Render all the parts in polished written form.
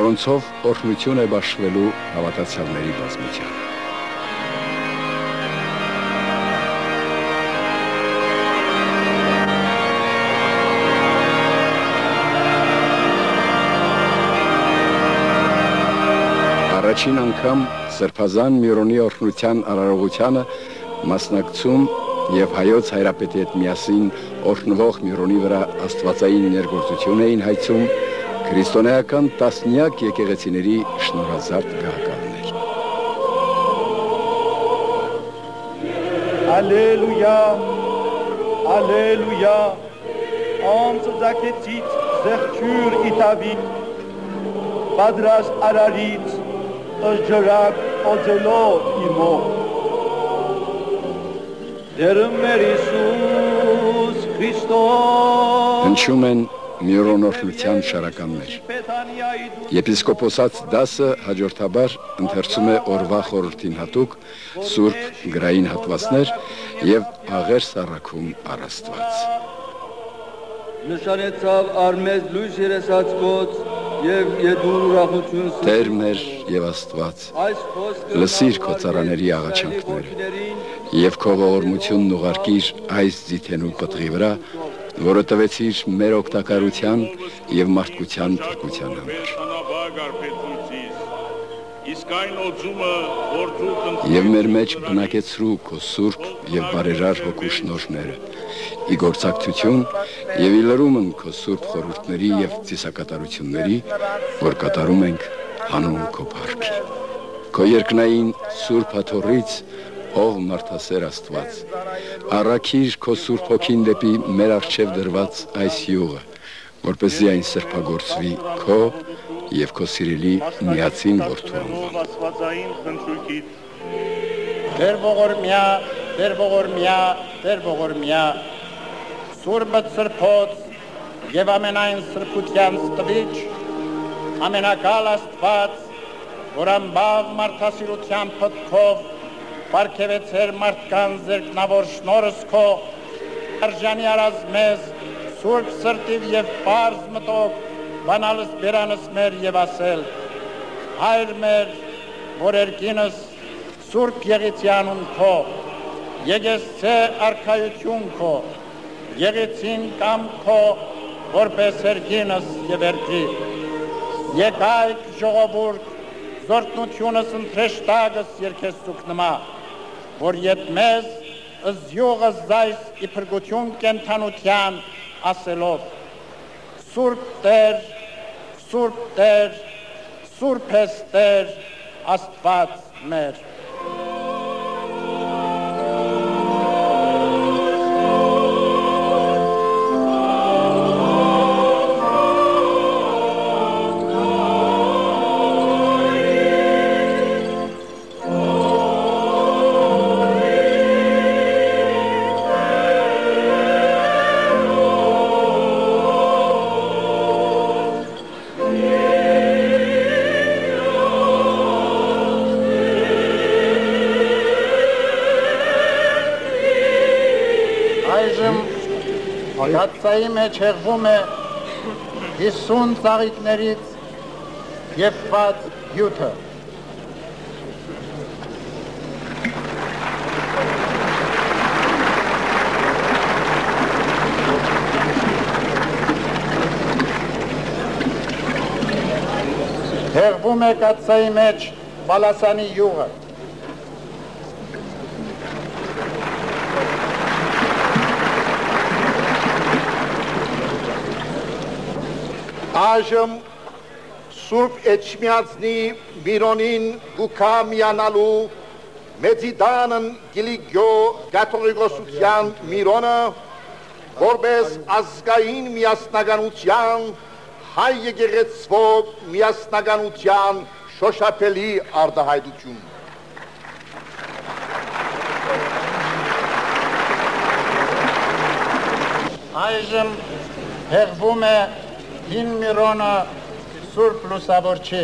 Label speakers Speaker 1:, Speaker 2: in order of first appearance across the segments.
Speaker 1: որոնցով օրհնություն է բաշխվելու հավատացյալների բազմության։ Առաջին անգամ Սրբազան Միրոնի օրհնության արարողությանը մասնակցում եւ հայոց հայրապետի հետ միասին օրհնվող Միրոնի վրա աստվածային ներգործություն էին հայցում քրիստոնեական տասնյակ եկեղեցիների շնորհազարդ գահակալներ։
Speaker 2: Ալելույա, ալելույա, անձակեցից զեղչյուր իտավիտ, պատրաստ արարից ըջրակ օձելով իմող, դերմ մեր Իսուս Քրիստոս,
Speaker 1: հնչում են Միրոն օրհնության շարականներ։ Եպիսկոպոսած դասը հաջորդաբար ընթերցում է օրվա խորհրդին հատուկ սուրբ գրային հատվածներ եւ աղերս առաքում առ Աստված։
Speaker 2: Նշանեցավ արմեզ լույս երեսացկոց եւ յետուր ուրախություն
Speaker 1: Տեր մեր եւ Աստված, լսիր քո ծառաների աղաչանքները եւ քո ողորմությունն ուղարկիր այս ձիթենու պտղի վրա, որը տվեցիր մեր օգտակարության եւ մարդկության փրկության համար։ Եվ մեր մեջ բնակեցրու քո սուրբ եւ բարերար հոգու շնորհները, ի գործակցություն եւ ի լրումն քո սուրբ խորհուրդների եւ ծիսակատարությունների, որ կատարում ենք հանուն քո փառքի։ Քո երկնային սուրբ հաթոռից, ով մարդասեր Աստված, առաքիր քո սուրբ հոգին դեպի մեր առջև դրված այս յուղը, որպեսզի այն սրբագործվի քո եւ քո սիրելի միածին որդու անվամբ։
Speaker 3: Տեր ողորմյա, Տեր ողորմյա, Տեր ողորմյա, Սուրբը սրբոց եւ ամենայն սրբության ստվիչ, ամենակալ Աստված, որ ամբավ մարդասիրության փտքով պարգևեցեր մարդկան զերքնավոր շնորհս քո, արժանի արած մեզ սուրբ սրտիվ եւ պարզ մտով բանալս բերանս մեր եւ ասել. Հայր մեր, որ երկինս սուրբ եղիցյանուն քո, եկեսցե արքայություն քո, եղիցին կամ քո, որպես երկինս եւ երկի, եկայք ժողովուրդ, զորտնությունս ընթրեշտագս երկեսցուք նմա, որ ետ մեզ ըզյուղս զայս ի փրկություն կենթանության ասելով, Սուրբ Տեր, Սուրբ Տեր, Սուրբ ես Տեր, Աստված մեր։ Կացայի մեջ հեղվում է 50 ծաղիկներից եփված հյութը։ Հեղվում է կացայի մեջ բալասանի յուղը։
Speaker 4: Այժմ Սուրբ Էջմիածնի Միրոնին գուքա միանալու մեծիդանն գիլիգյո կաթողիկոսության Միրոնը, որպես ազգային միասնականության, հայ եկեղեցվո միասնականության շոշափելի արտահայտություն։
Speaker 3: Այժմ հեղվում է Հին Միրոնը Սուրբ Լուսավորչի։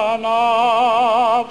Speaker 3: Կանավ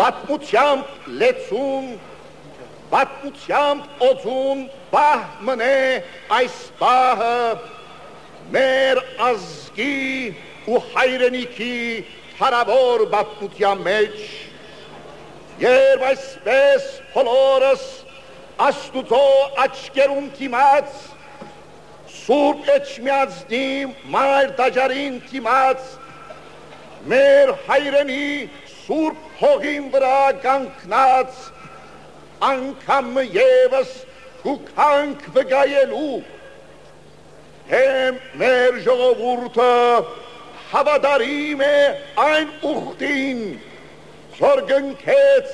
Speaker 4: Պատմությամբ լեցուն, պատմությամբ օձուն բահ մնե այս բահը մեր ազգի ու հայրենիքի հարավոր պատմության մեջ, երբ այսպես բոլորս Աստուծո աչքերում դիմաց, Սուրբ Էջմիածնի մայր տաճարին դիմաց, մեր հայրենի Սուրբ հողին վրա կանգնած անգամ ևս հուքանք վգայելու, մեր ժողովուրդը հավատարիմ է այն ուխտին, որ կնքեց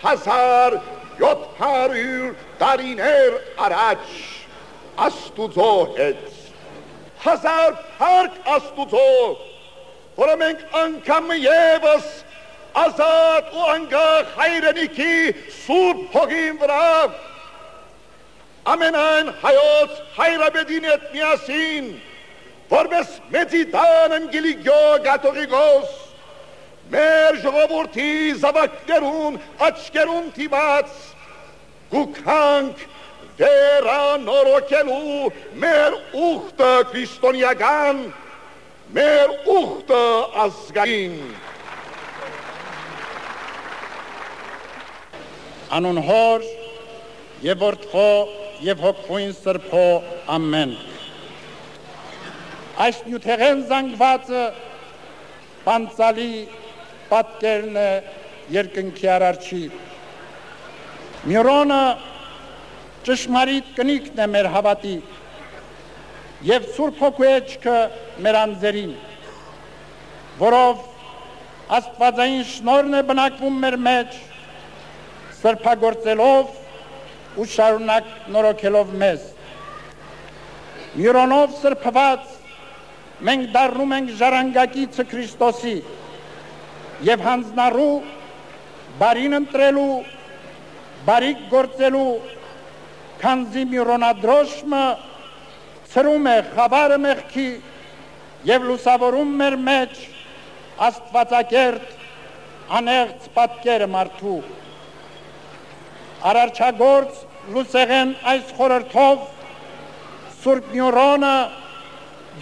Speaker 4: 1700 տարիներ առաջ Աստուծո հետ, 1000 փառք Աստուծո, որը մենք անգամ ևս ազատ ու անկախ հայրենիքի Սուրբ հողին վրա ամենայն հայոց հայրապետին հետ միասին, որպես Մեծիդան Անգելիկո կաթողիկոս, մեր ժողովրդի զավակներուն աչքերուն դիմաց գուքանք վերանորոգելու մեր ուխտը քրիստոնեական, մեր ուխտը ազգային։
Speaker 3: Անուն Հոր եւ Որդու եւ Հոգուին Սրբո ամեն։ Այս նյութեղեն զանգվածը պանցալի պատկերն է երկնքի արարչի։ Միրոնը ճշմարիտ կնիքն է մեր հավատի եւ Սուրբ Հոգու էջքը մեր անձերին, որով աստվածային շնորհն է բնակվում մեր մեջ, սրբագործելով ու շարունակ նորոգելով մեզ։ Միրոնով սրբված մենք դառնում ենք ժառանգակիցը Քրիստոսի եւ հանձնառու բարին ընտրելու, բարիք գործելու, քանզի միրոնադրոշմը ցրում է խավարը մեղքի եւ լուսավորում մեր մեջ աստվածակերտ անեղծ պատկերը մարդու։ Արարչագործ լուսեղեն այս խորհրդով Սուրբ Միրոնը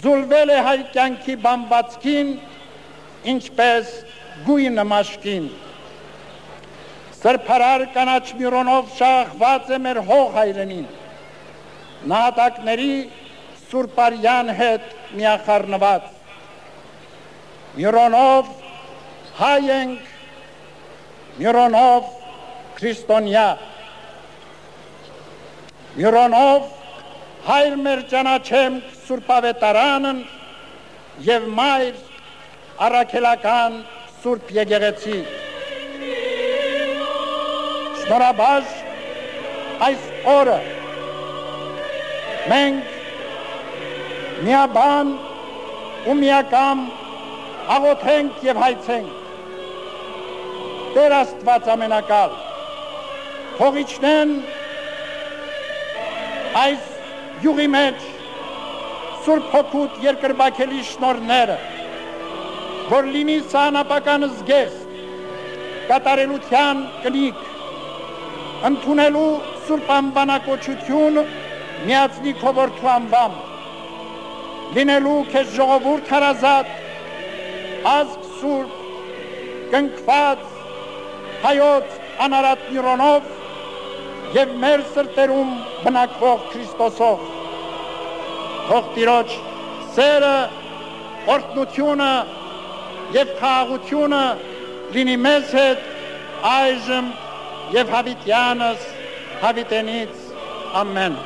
Speaker 3: ձուլվել է հայ կյանքի բամբացքին, ինչպես գույնը մաշկին։ Սրբարար կանաչ Միրոնով շաղախված է մեր հող հայրենին, նահատակների սուրբարյան հետ միախառնված։ Միրոնով հայ ենք, Միրոնով քրիստոնյա, Միրոնով հայր մեր ճանաչեմ Սուրբավետարանն և մայր առաքելական Սուրբ եկեղեցի։ Շնորհաբար այս օրը մենք միաբան ու միակամ աղոթենք և հայցենք Տեր Աստված ամենակալ, թող իջնեն այս յուղի մեջ Սուրբ Հոգուտ երկրբաքելի շնորհները, որ լինի սահմանապական զգեստ, կատարելության կնիկ, ընդունելու Սուրբ անվանակոչություն միացնի քո որդու անվամբ, լինելու քեզ ժողովուրդ հարազատ, ազգ սուրբ, կնքված հայոց անարատ Միրոնով և մեր սրտերում բնակվող Քրիստոսով։ Թող Տիրոջ սերը, օրհնությունը և խաղաղությունը լինի մեզ հետ այժմ և հավիտյանս հավիտենից ամեն։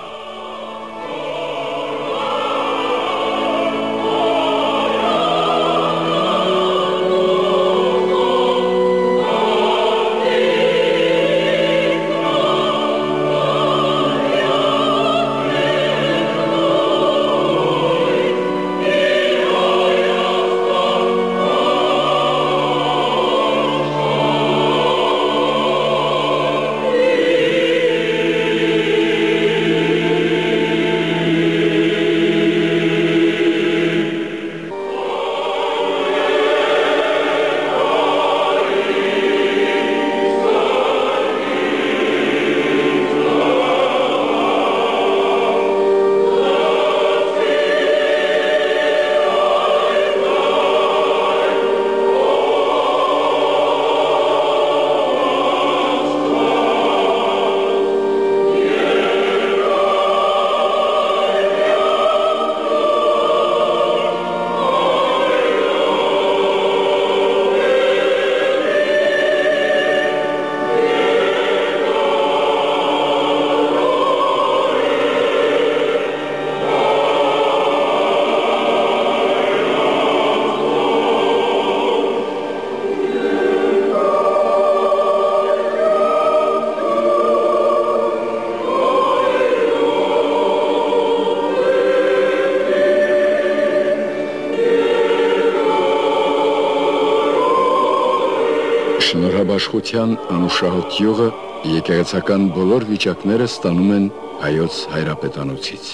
Speaker 1: Շնորհաբաշխության անուշահոտ յուղը եկեղեցական բոլոր վիճակները ստանում են հայոց հայրապետանոցից։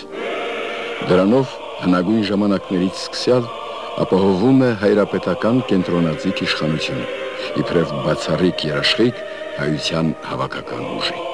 Speaker 1: Դրանով հնագույն ժամանակներից սկսյալ ապահովում է հայրապետական կենտրոնաձիգ իշխանությունը, իբրև բացառիկ երաշխիք հայության հավաքական ուժի։